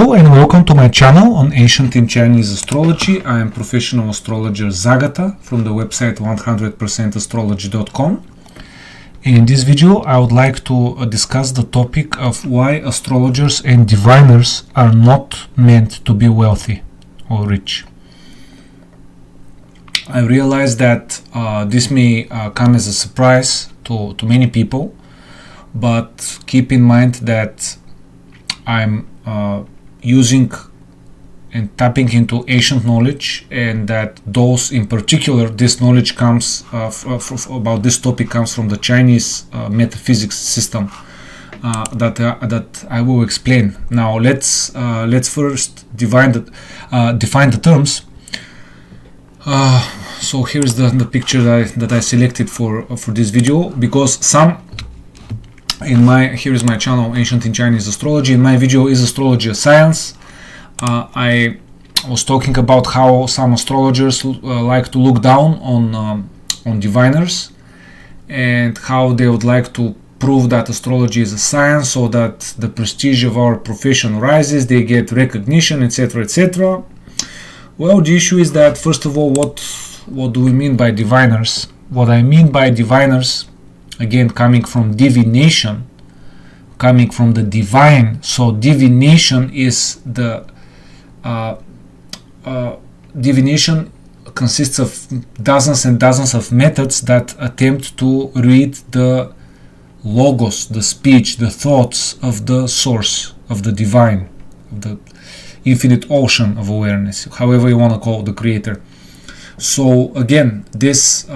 Hello and welcome to my channel on Ancient in Chinese Astrology. I am professional astrologer Zagata from the website 100%astrology.com. In this video I would like to discuss the topic of why astrologers and diviners are not meant to be wealthy or rich. I realize that this may come as a surprise to many people, but keep in mind that I'm using and tapping into ancient knowledge, and that those in particular, this knowledge comes about this topic comes from the Chinese metaphysics system that I will explain. Now let's first define the terms. So here's the picture that I selected for this video, because here is my channel, Ancient in Chinese Astrology. In my video, Is Astrology a Science? I was talking about how some astrologers like to look down on diviners, and how they would like to prove that astrology is a science so that the prestige of our profession rises, they get recognition, etc., etc. Well, the issue is that, first of all, what do we mean by diviners? What I mean by diviners, again, coming from divination, coming from the divine. So divination is divination consists of dozens and dozens of methods that attempt to read the logos, the speech, the thoughts of the source, of the divine, of the infinite ocean of awareness, however you want to call the creator. So again, this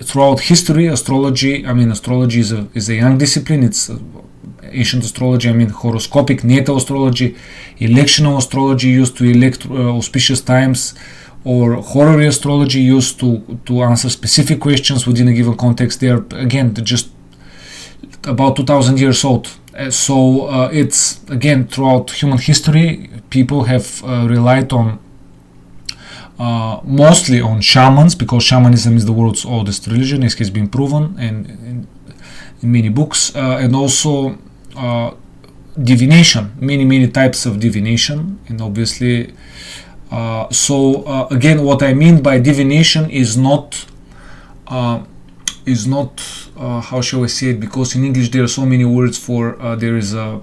throughout history, astrology is a young discipline. It's ancient astrology, horoscopic, natal astrology, electional astrology used to elect auspicious times, or horary astrology used to answer specific questions within a given context. They are, again, just about 2000 years old. So it's, again, throughout human history, people have relied on mostly on shamans, because shamanism is the world's oldest religion, as has been proven in many books, and also divination, many types of divination, and obviously again, what I mean by divination is not how shall I say it, because in English there are so many words for there is a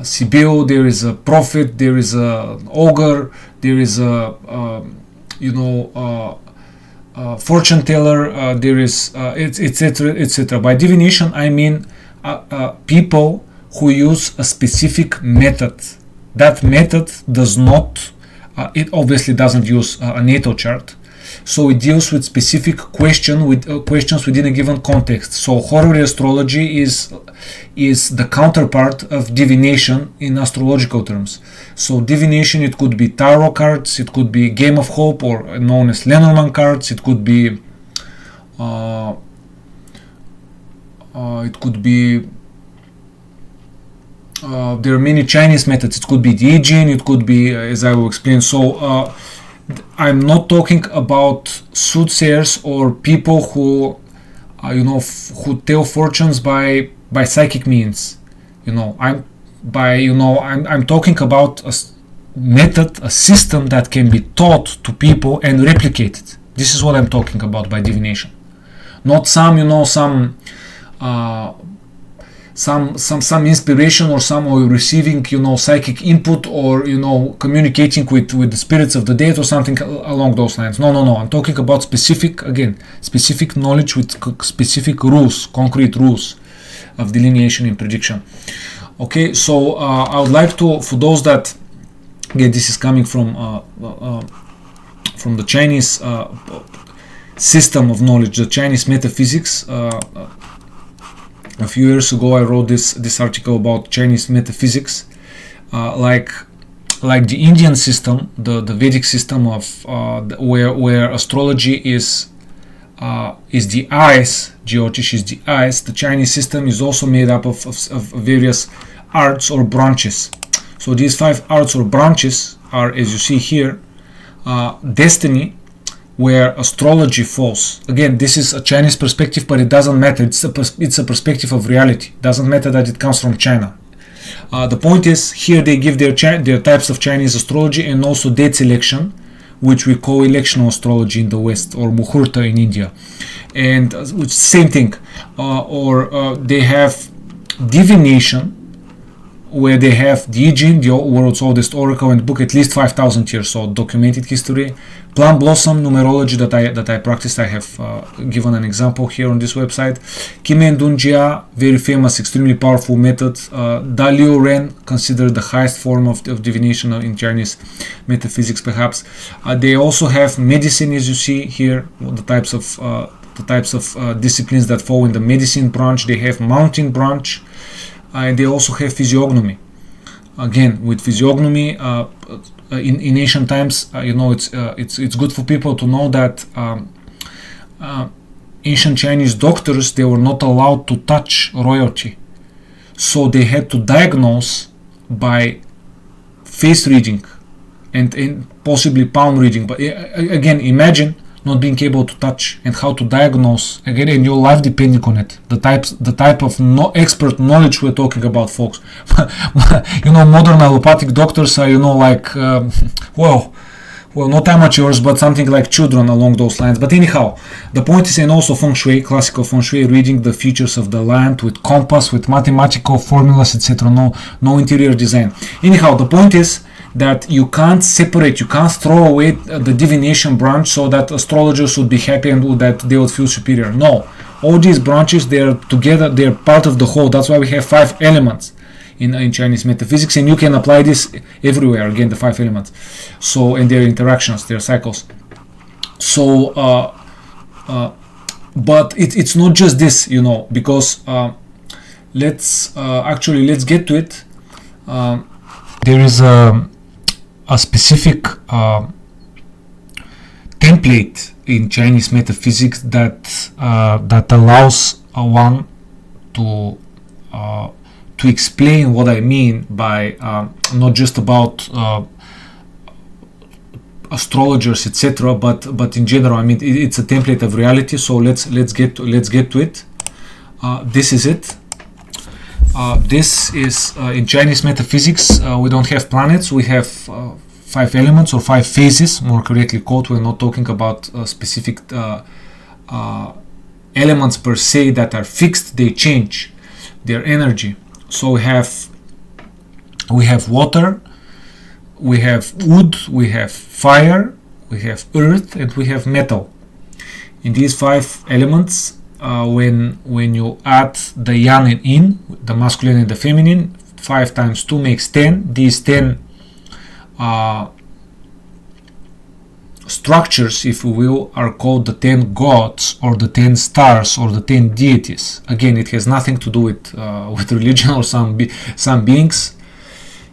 Sibyl, there is a prophet, there is a ogre, there is a fortune teller, there is etc., etc. By divination I mean people who use a specific method. That method does not it obviously doesn't use a natal chart, so it deals with specific questions within a given context. So horary astrology is the counterpart of divination in astrological terms. So divination, it could be tarot cards, it could be Game of Hope, or known as Lenormand cards, it could be there are many Chinese methods. It could be the I Ching, it could be, as I will explain. So I'm not talking about soothsayers or people who who tell fortunes by psychic means. I'm talking about a method, a system that can be taught to people and replicated. This is what I'm talking about by divination. Not some inspiration, or receiving psychic input, or communicating with the spirits of the dead or something along those lines. No, I'm talking about specific knowledge with specific rules, concrete rules of delineation and prediction. Okay, so I would like to, for those that, again, this is coming from the Chinese system of knowledge, the Chinese metaphysics. A few years ago I wrote this article about Chinese metaphysics, like the Indian system, the Vedic system of where astrology is the eyes, Jyotish is the eyes. The Chinese system is also made up of various arts or branches. So these 5 arts or branches are, as you see here, destiny, where astrology falls. Again, this is a Chinese perspective, but it doesn't matter. It's a perspective of reality. It doesn't matter that it comes from China. The point is, here they give their types of Chinese astrology and also date selection, which we call electional astrology in the West, or muhurta in India. And same thing. They have divination, where they have the Jin, the world's oldest oracle and book, at least 5,000 years old, documented history. Plum blossom numerology that I practiced, I have given an example here on this website. Kimen Dunjia, very famous, extremely powerful method. Dalio Ren, considered the highest form of divination in Chinese metaphysics, perhaps. They also have medicine, as you see here, the types of disciplines that fall in the medicine branch. They have mountain branch. And they also have physiognomy. Again, with physiognomy, in ancient times, it's good for people to know that ancient Chinese doctors, they were not allowed to touch royalty, so they had to diagnose by face reading and possibly palm reading. But again, imagine not being able to touch and how to diagnose, again, in your life depending on it, the type of expert knowledge we're talking about, folks. Modern allopathic doctors are, well, not amateurs, but something like children along those lines. But anyhow, the point is, and also feng shui, classical feng shui, reading the features of the land with compass, with mathematical formulas, etc. No interior design. Anyhow, the point is that you can't separate, you can't throw away the divination branch so that astrologers would be happy and that they would feel superior. No, all these branches, they are together, they are part of the whole. That's why we have 5 elements in Chinese metaphysics, and you can apply this everywhere. Again, the 5 elements. So, and their interactions, their cycles. So, but it's not just this, because let's get to it. There is a specific template in Chinese metaphysics that allows one to explain what I mean by not just about astrologers, etc., but in general. I mean, it's a template of reality. So let's get to it. This is it. This is in Chinese metaphysics. We don't have planets. We have 5 elements, or 5 phases, more correctly called. We're not talking about specific elements per se that are fixed. They change their energy. So we have water, we have wood, we have fire, we have earth, and we have metal. In these 5 elements, when you add the yang and yin, the masculine and the feminine, 5 times 2 makes 10. These 10 structures, if you will, are called the 10 gods, or the 10 stars, or the 10 deities. Again, it has nothing to do with religion or some beings.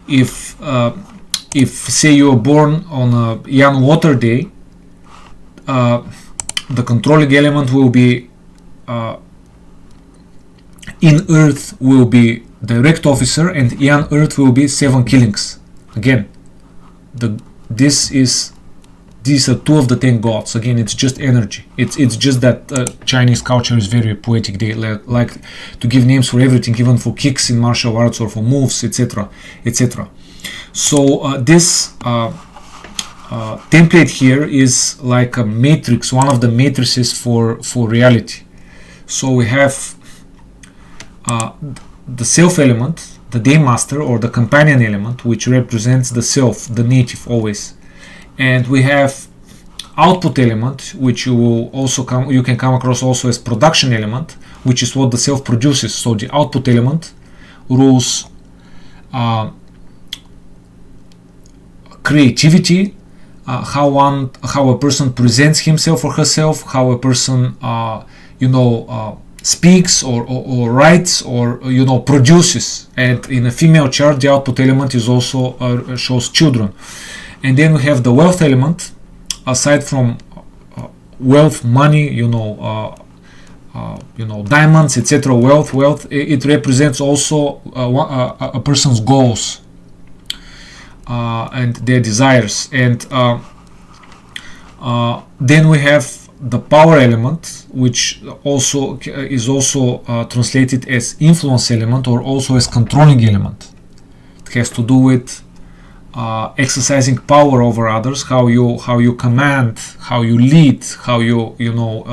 If say you are born on a yang water day, the controlling element will be in earth will be direct officer, and yang earth will be 7 killings. Again, these are 2 of the 10 gods. Again, it's just energy. It's just that Chinese culture is very poetic. They like to give names for everything, even for kicks in martial arts or for moves, etc., etc. So this template here is like a matrix, one of the matrices for reality. So we have the self element, the day master, or the companion element, which represents the self, the native, always. And we have output element, which you can come across also as production element, which is what the self produces. So the output element rules creativity, how a person presents himself or herself, how a person speaks or writes or produces. And in a female chart, the output element is also shows children. And then we have the wealth element. Aside from wealth, money, diamonds, etc., wealth, it represents also a person's goals and their desires. And Then we have the power element, which also is also translated as influence element or also as controlling element. It has to do with exercising power over others, how you command, how you lead, how you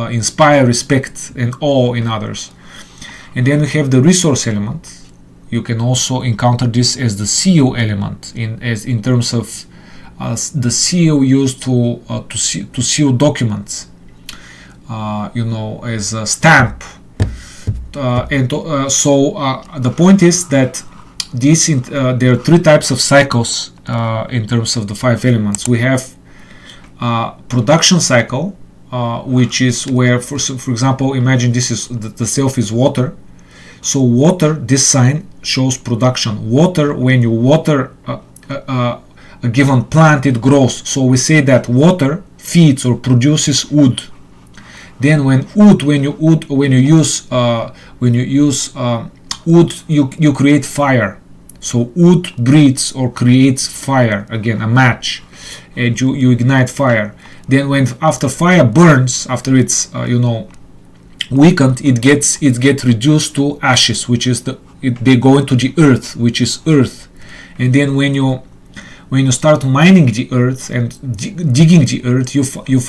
inspire respect and awe in others. And then we have the resource element. You can also encounter this as the seal element in terms of the seal used to seal documents, as a stamp. So the point is that there are three types of cycles in terms of the 5 elements. We have production cycle, which is where, for example, imagine this is the self is water. So water, this sign shows production. Water, when you water a given plant, it grows. So we say that water feeds or produces wood. Then when you use wood, you create fire. So wood breathes or creates fire, again a match, and you ignite fire. Then when after fire burns, after it's weakened, it gets reduced to ashes, which is they go into the earth, which is earth. And then when you start mining the earth and digging the earth, you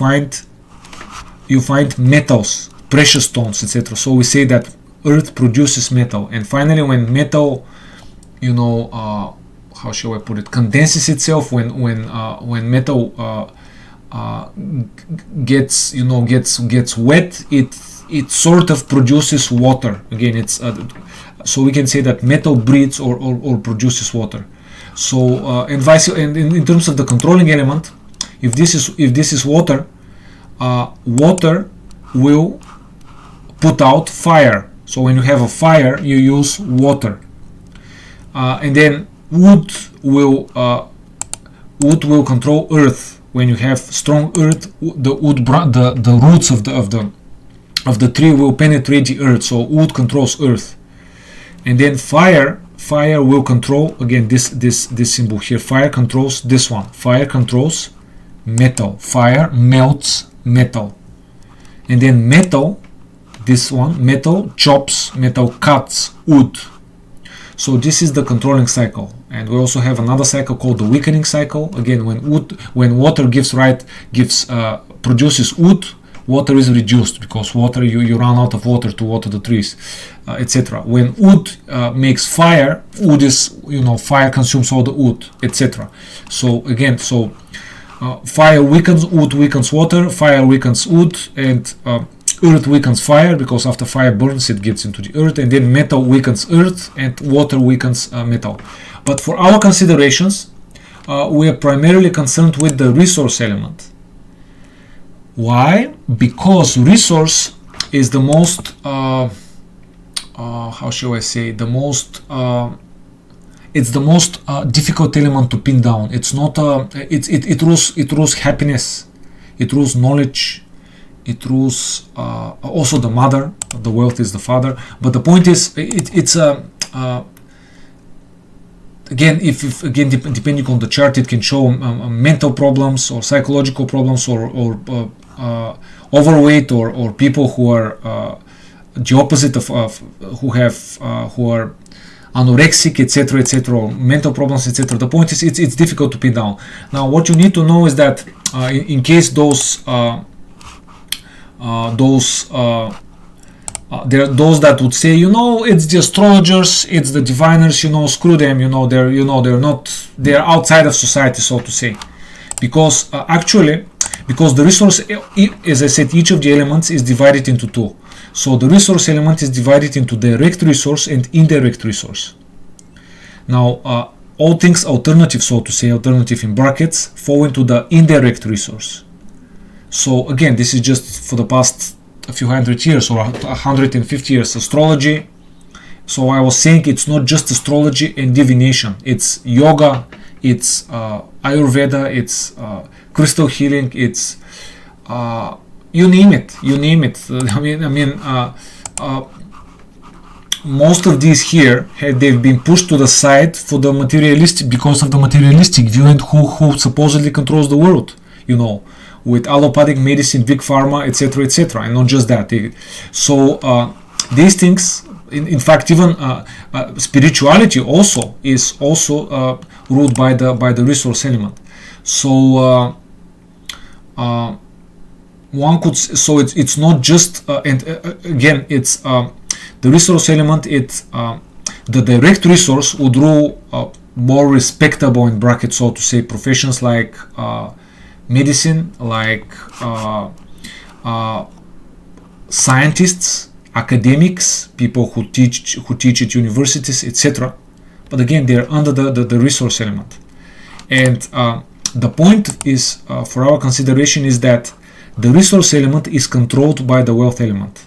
find metals, precious stones, etc. So we say that earth produces metal. And finally, when metal, how shall I put it, condenses itself, when metal gets wet, it sort of produces water. Again, it's so we can say that metal breathes or produces water. So and in terms of the controlling element, if this is water, water will put out fire. So when you have a fire, you use water, and then wood will control earth. When you have strong earth, the roots of the tree will penetrate the earth. So wood controls earth, and then fire will control, again, this symbol here. Fire controls this one. Fire controls metal. Fire melts metal, and then metal, this one, metal chops, metal cuts wood. So this is the controlling cycle. And we also have another cycle called the weakening cycle. Again, when water produces wood, water is reduced, because water, you run out of water to water the trees, etc. When wood makes fire, wood is, fire consumes all the wood, etc. So again, fire weakens wood, weakens water, fire weakens wood, and earth weakens fire, because after fire burns, it gets into the earth, and then metal weakens earth, and water weakens metal. But for our considerations, we are primarily concerned with the resource element. Why? Because resource is the most, how shall I say, it's the most difficult element to pin down. It's not it rules happiness, it rules knowledge, it rules also the mother. The wealth is the father. But the point is, it's again, depending on the chart, it can show mental problems or psychological problems or overweight or people who are the opposite of who are anorexic, etc., or mental problems, etc. The point is, it's difficult to pin down. Now, what you need to know is that in case there are those that would say, it's the astrologers, it's the diviners, screw them, they're outside of society, so to say, because because the resource, as I said, each of the elements is divided into two. So the resource element is divided into direct resource and indirect resource. Now, all things alternative, so to say, alternative in brackets, fall into the indirect resource. So again, this is just for the past a few hundred years or 150 years astrology. So I was saying it's not just astrology and divination. It's yoga, it's Ayurveda, it's crystal healing, it's you name it. Most of these here, they've been pushed to the side for the because of the materialistic view and who supposedly controls the world. with allopathic medicine, big pharma, etc., etc., and not just that. These things, in fact, even spirituality also is also ruled by the resource element. So one could, so it's not just again, it's the resource element. It's the direct resource would rule more respectable, in brackets, so to say, professions like medicine, like scientists, academics, people who teach at universities, etc. But again, they're under the resource element. And the point is, for our consideration, is that the resource element is controlled by the wealth element.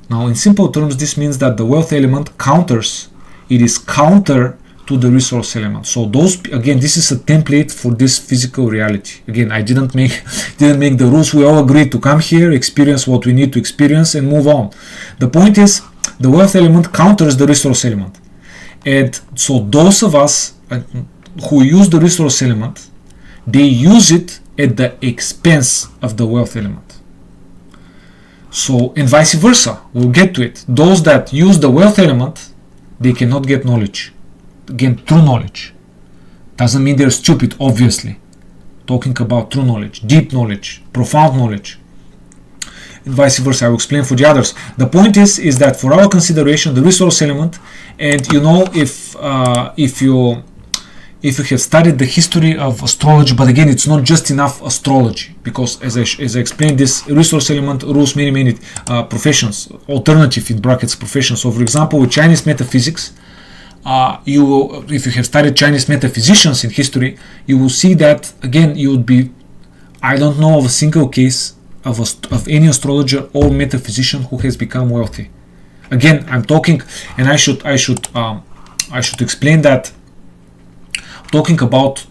Now, in simple terms, this means that the wealth element counters, it is counter to the resource element. So those, again, this is a template for this physical reality. Again, I didn't make the rules. We all agreed to come here, experience what we need to experience, and move on. The point is, the wealth element counters the resource element. And so those of us who use the resource element, they use it at the expense of the wealth element. So, and vice versa, we'll get to it. Those that use the wealth element, they cannot get knowledge. Again, true knowledge. Doesn't mean they're stupid, obviously. Talking about true knowledge, deep knowledge, profound knowledge. And vice versa, I will explain for the others. The point is that for our consideration, the resource element, and you know, if you have studied the history of astrology, but again, it's not just enough astrology, because as I explained, this resource element rules many professions, alternative, in brackets, professions. So for example, with Chinese metaphysics, if you have studied Chinese metaphysicians in history, you will see that, again, you would be, I don't know of a single case of any astrologer or metaphysician who has become wealthy. Again, I'm talking, and I should explain that, talking about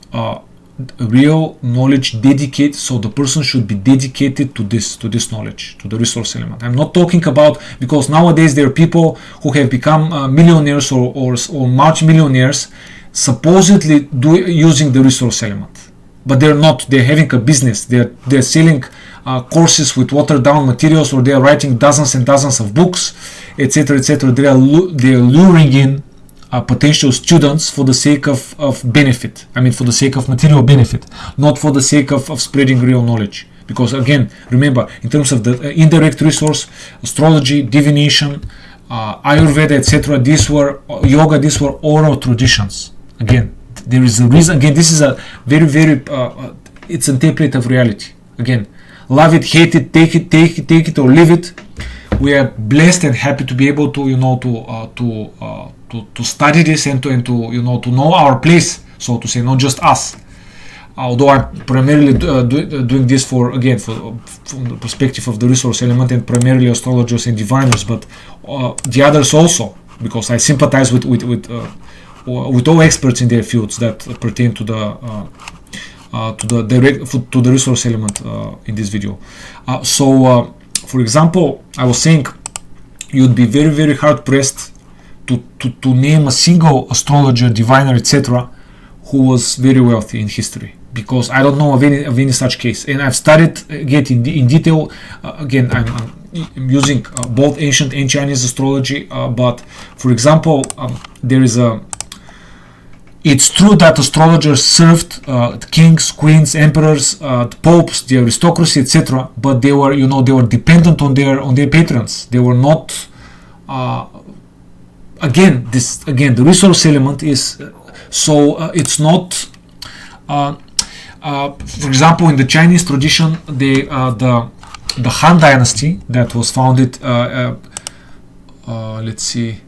real knowledge dedicated, so the person should be dedicated to this knowledge, to the resource element. I'm not talking about, because nowadays there are people who have become millionaires or multi-millionaires supposedly using the resource element, but they're not. They're having a business. They're selling courses with watered down materials, or they're writing dozens and dozens of books, etc., etc. They're luring in potential students for the sake of benefit. I mean, for the sake of material benefit, not for the sake of spreading real knowledge. Because again, remember, in terms of the indirect resource, astrology, divination, Ayurveda, etc., these were yoga, these were oral traditions. Again, there is a reason. Again, this is a very it's a template of reality. Again, love it, hate it, take it or leave it. We are blessed and happy to be able to, to study this and to know our place, so to say, not just us. Although I'm primarily doing this from the perspective of the resource element, and primarily astrologers and diviners, but the others also, because I sympathize with all experts in their fields that pertain to the resource element in this video. For example, I was saying you'd be very hard pressed to name a single astrologer, diviner, etc., who was very wealthy in history, because I don't know of any such case. And I've studied in detail. Again, I'm using both ancient and Chinese astrology. But for example, there is it's true that astrologers served kings, queens, emperors, popes, the aristocracy, etc. But they were dependent on their patrons. They were not. Again, the resource element is it's not. For example, in the Chinese tradition, the Han Dynasty that was founded. Let's see.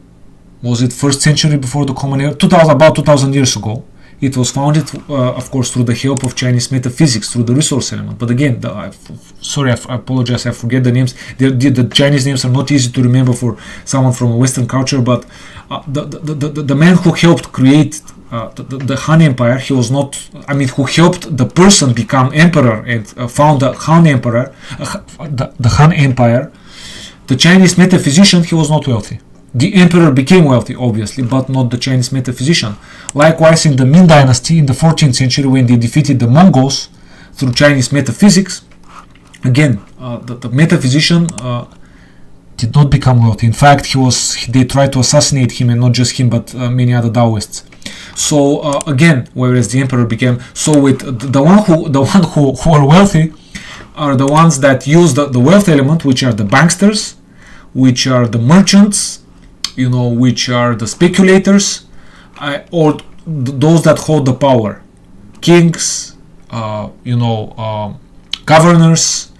Was it 1st century before the Common Era? About 2000 years ago. It was founded, of course, through the help of Chinese metaphysics, through the resource element. But again, I apologize, I forget the names. The Chinese names are not easy to remember for someone from a Western culture. But the man who helped create the Han Empire, he was not. I mean, who helped the person become emperor and found the Han Emperor, the Han Empire. The Chinese metaphysician, he was not wealthy. The emperor became wealthy, obviously, but not the Chinese metaphysician. Likewise, in the Ming Dynasty in the 14th century, when they defeated the Mongols through Chinese metaphysics, again, the metaphysician did not become wealthy. In fact, they tried to assassinate him, and not just him, but many other Taoists. So again, whereas the emperor became, so with the one who are wealthy are the ones that use the wealth element, which are the banksters, which are the merchants, which are the speculators, or those that hold the power, kings, governors,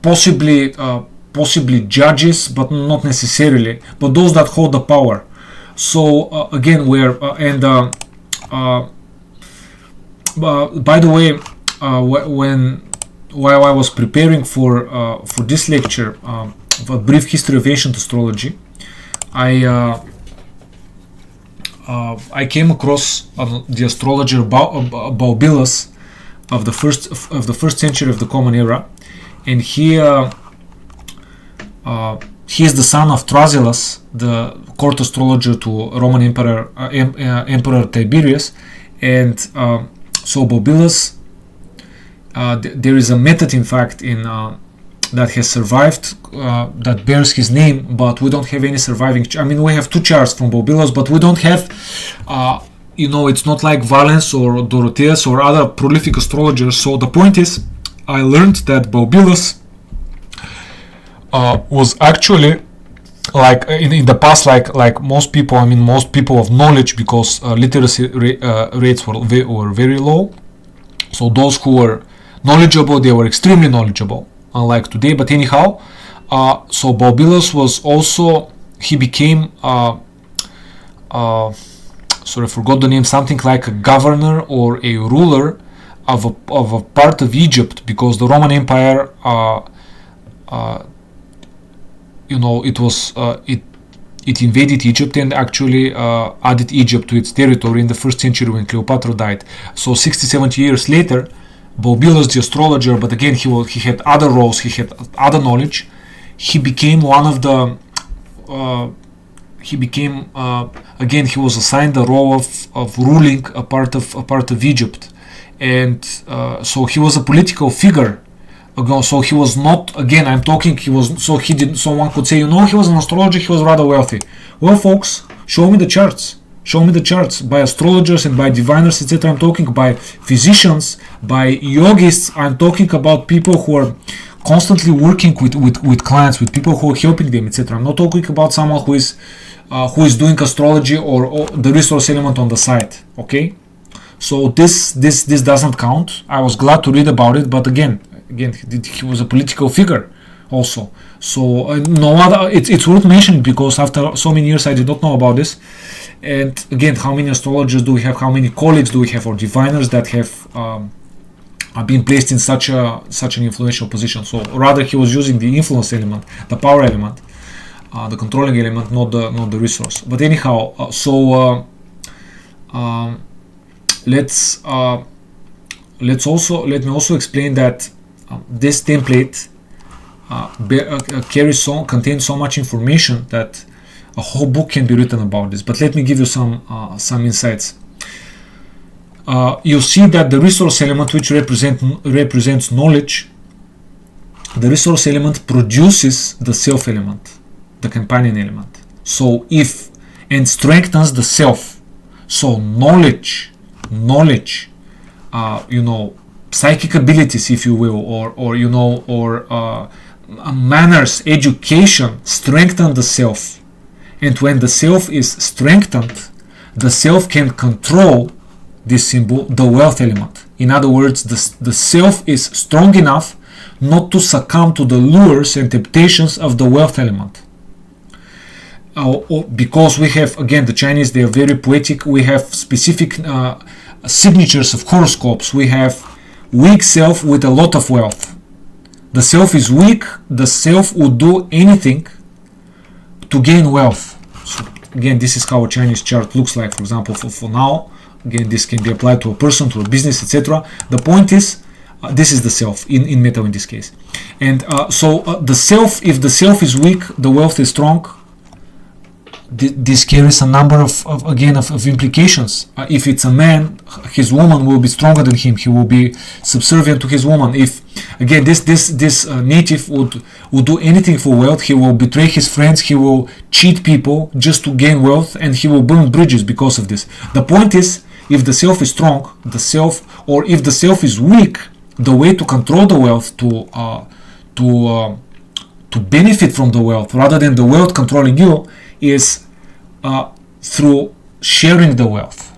possibly judges, but not necessarily, but those that hold the power. So again, by the way, while I was preparing for this lecture, a brief history of ancient astrology, I came across the astrologer Baubilas of the first century of the Common Era, and he is the son of Thrasyllus, the court astrologer to Roman Emperor Tiberius, and so Baubilas, there is a method, in fact, that has survived, that bears his name, but we don't have any surviving. We have two charts from Baubilas, but we don't have, it's not like Valens or Dorotheus or other prolific astrologers. So the point is, I learned that Baubilas was actually, like in the past, like most people, most people of knowledge, because literacy rates were very low. So those who were knowledgeable, they were extremely knowledgeable, unlike today. But anyhow, so Baubilas was also, he became, sorry, I forgot the name, something like a governor or a ruler of a part of Egypt, because the Roman Empire, it invaded Egypt and actually added Egypt to its territory in the first century when Cleopatra died. So 60-70 years later, Baubilas, the astrologer, but again he had other roles, he had other knowledge. He became one of the. Again, he was assigned the role of ruling a part of Egypt, and so he was a political figure. So he was not. Again, I'm talking. He was. So he didn't. Someone could say, he was an astrologer. He was rather wealthy. Well, folks, show me the charts. Show me the charts by astrologers and by diviners, etc. I'm talking by physicians, by yogists. I'm talking about people who are constantly working with clients, with people who are helping them, etc. I'm not talking about someone who is doing astrology or the resource element on the side. Okay, so this doesn't count. I was glad to read about it, but again, he was a political figure also. So no other. It's worth mentioning because after so many years I did not know about this. And again, how many astrologers do we have? How many colleagues do we have, or diviners that have been placed in such an influential position? So rather, he was using the influence element, the power element, the controlling element, not the resource. But anyhow, let me also explain that this template contains so much information that a whole book can be written about this. But let me give you some insights. You see that the resource element, which represents knowledge, the resource element produces the self element, the companion element. So and strengthens the self. So knowledge, psychic abilities, if you will, or manners, education, strengthen the self. And when the self is strengthened, the self can control this symbol, the wealth element. In other words, the self is strong enough not to succumb to the lures and temptations of the wealth element. Because we have, again, the Chinese, they are very poetic. We have specific signatures of horoscopes. We have weak self with a lot of wealth. The self is weak. The self would do anything to gain wealth. So again, this is how a Chinese chart looks like. For example, for now, again, this can be applied to a person, to a business, etc. The point is, this is the self in meta in this case. And the self, if the self is weak, the wealth is strong. this carries a number of implications. If it's a man, his woman will be stronger than him. He will be subservient to his woman. If again this native would do anything for wealth, he will betray his friends, he will cheat people just to gain wealth, and he will burn bridges because of this. The point is, if the self is strong, or if the self is weak, the way to control the wealth, to benefit from the wealth rather than the wealth controlling you, is through sharing the wealth.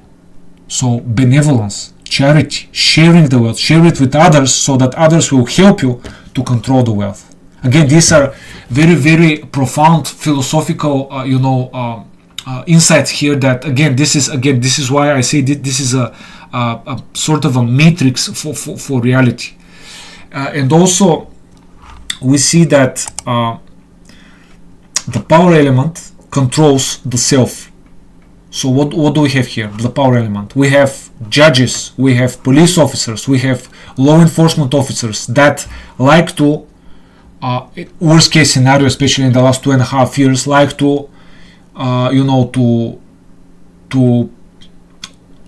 So benevolence, charity, sharing the wealth, share it with others so that others will help you to control the wealth. Again, these are very, very profound philosophical insights here. That this is why I say this is a sort of a matrix for reality. And also we see that the power element controls the self. So what do we have here? The power element. We have judges, we have police officers, we have law enforcement officers that like to, worst case scenario, especially in the last 2.5 years, like to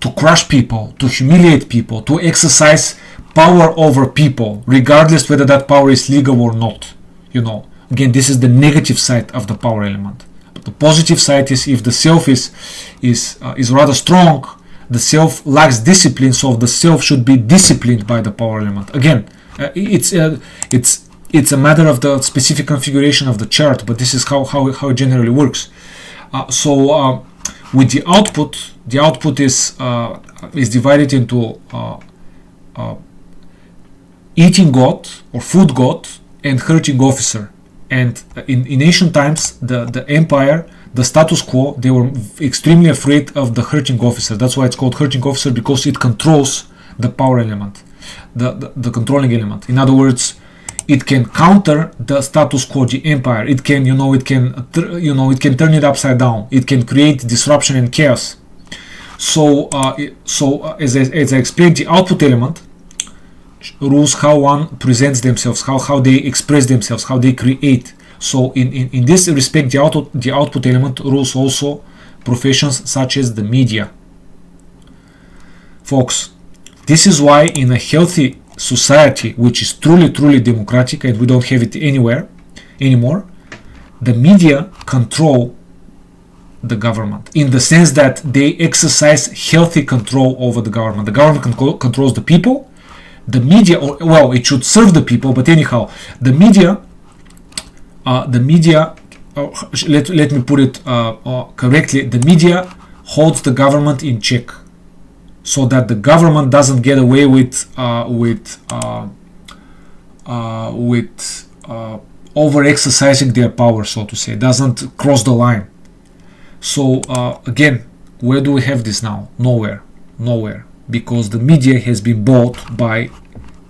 to crush people, to humiliate people, to exercise power over people, regardless whether that power is legal or not. Again, this is the negative side of the power element. But the positive side is, if the self is rather strong, the self lacks discipline, so the self should be disciplined by the power element. Again, it's a matter of the specific configuration of the chart, but this is how it generally works. With the output is divided into eating god or food god and hurting officer. And in ancient times, the empire, the status quo, they were extremely afraid of the hurting officer. That's why it's called hurting officer, because it controls the power element, the controlling element. In other words, it can counter the status quo, the empire. It can, it can turn it upside down. It can create disruption and chaos. So as I explained, the output element rules how one presents themselves, how they express themselves, how they create. So in this respect, the output element rules also professions such as the media. Folks, this is why in a healthy society, which is truly democratic, and we don't have it anywhere anymore, the media control the government, in the sense that they exercise healthy control over the government. The government controls the people. The media, it should serve the people, but anyhow, the media, let me put it correctly, the media holds the government in check, so that the government doesn't get away with over exercising their power, so to say, doesn't cross the line. So again, where do we have this now? Nowhere, because the media has been bought by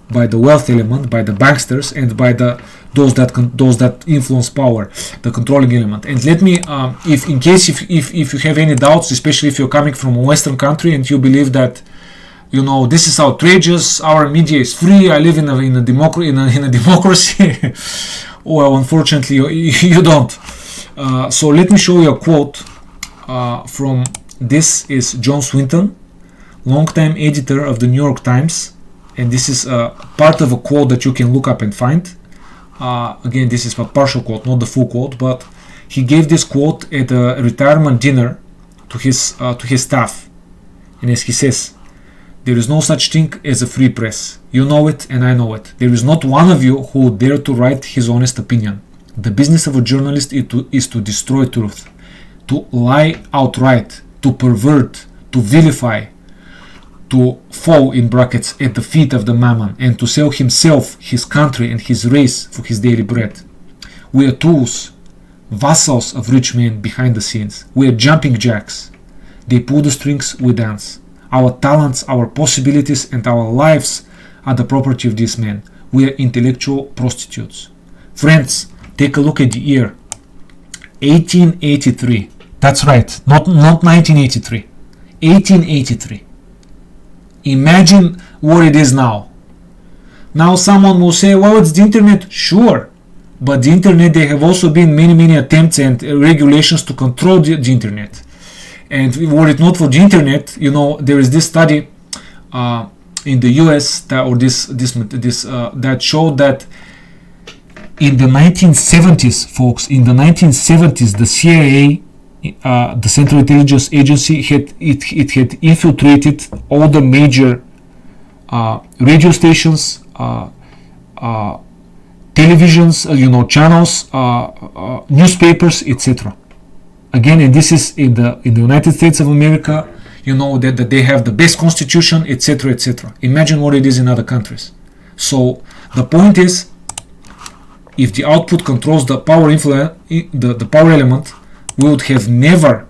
the wealth element, by the banksters, and by those that influence power, the controlling element. And let me, if you have any doubts, especially if you're coming from a Western country and you believe that, this is outrageous, our media is free, I live in a democracy. Well, unfortunately, you don't. So let me show you a quote from, this is John Swinton, longtime editor of the New York Times, and this is part of a quote that you can look up and find. Again, this is a partial quote, not the full quote, but he gave this quote at a retirement dinner to his staff, and as he says, "There is no such thing as a free press. You know it, and I know it. There is not one of you who would dare to write his honest opinion. The business of a journalist is to destroy truth, to lie outright, to pervert, to vilify, to fall in brackets at the feet of the mammon, and to sell himself, his country, and his race for his daily bread. We are tools, vassals of rich men behind the scenes. We are jumping jacks. They pull the strings, we dance. Our talents, our possibilities, and our lives are the property of these men. We are intellectual prostitutes." Friends, take a look at the year 1883. That's right, not 1983. 1883. Imagine what it is now. Now someone will say, well, it's the internet. Sure, but the internet, there have also been many attempts and regulations to control the internet. And were it not for the internet, there is this study in the US that showed that in the 1970s, folks, in the 1970s, the CIA, the Central Intelligence Agency, had infiltrated all the major radio stations, televisions, channels, newspapers, etc. Again, and this is in the United States of America. That they have the best constitution, etc., etc. Imagine what it is in other countries. So the point is, if the output controls the power the power element, we would have never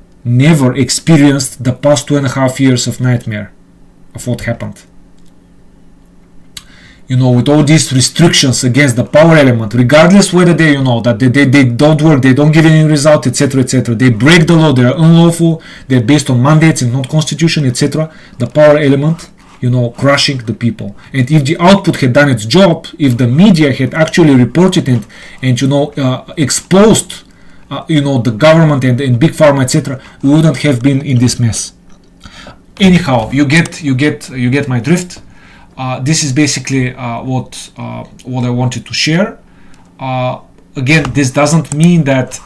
experienced the past 2.5 years of nightmare of what happened. With all these restrictions against the power element, regardless whether they, that they don't work, they don't give any result, etc., etc. They break the law, they are unlawful, they're based on mandates and not constitution, etc. The power element, crushing the people. And if the output had done its job, if the media had actually reported it and exposed, the government and big pharma, etc., we wouldn't have been in this mess. Anyhow, you get my drift. This is basically what I wanted to share. Again, this doesn't mean that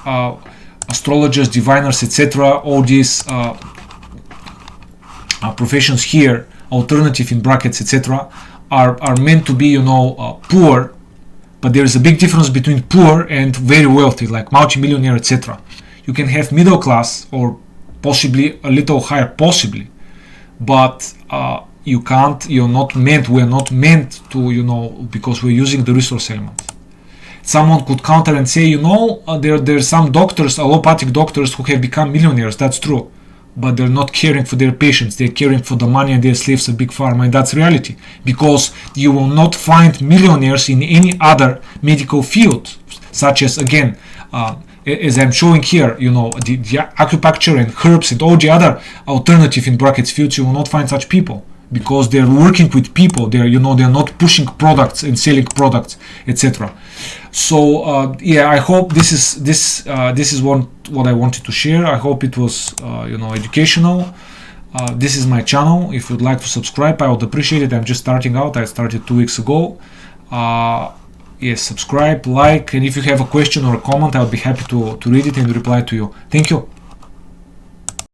astrologers, diviners, etc., all these professions here, alternative in brackets, etc., are meant to be, poor. But there is a big difference between poor and very wealthy, like multimillionaire, etc. You can have middle class or possibly a little higher, possibly, but we're not meant to, because we're using the resource element. Someone could counter and say, there are some doctors, allopathic doctors, who have become millionaires. That's true, but they're not caring for their patients. They're caring for the money and their slaves of big pharma, and that's reality. Because you will not find millionaires in any other medical field, such as, again, as I'm showing here, the acupuncture and herbs and all the other alternative in brackets fields. You will not find such people, because they're working with people. They're not pushing products and selling products, etc. So I hope this is what I wanted to share. I hope it was educational. This is my channel. If you'd like to subscribe, I would appreciate it. I'm just starting out. I started 2 weeks ago. Yes, subscribe, like, and if you have a question or a comment, I'll be happy to read it and reply to you. Thank you.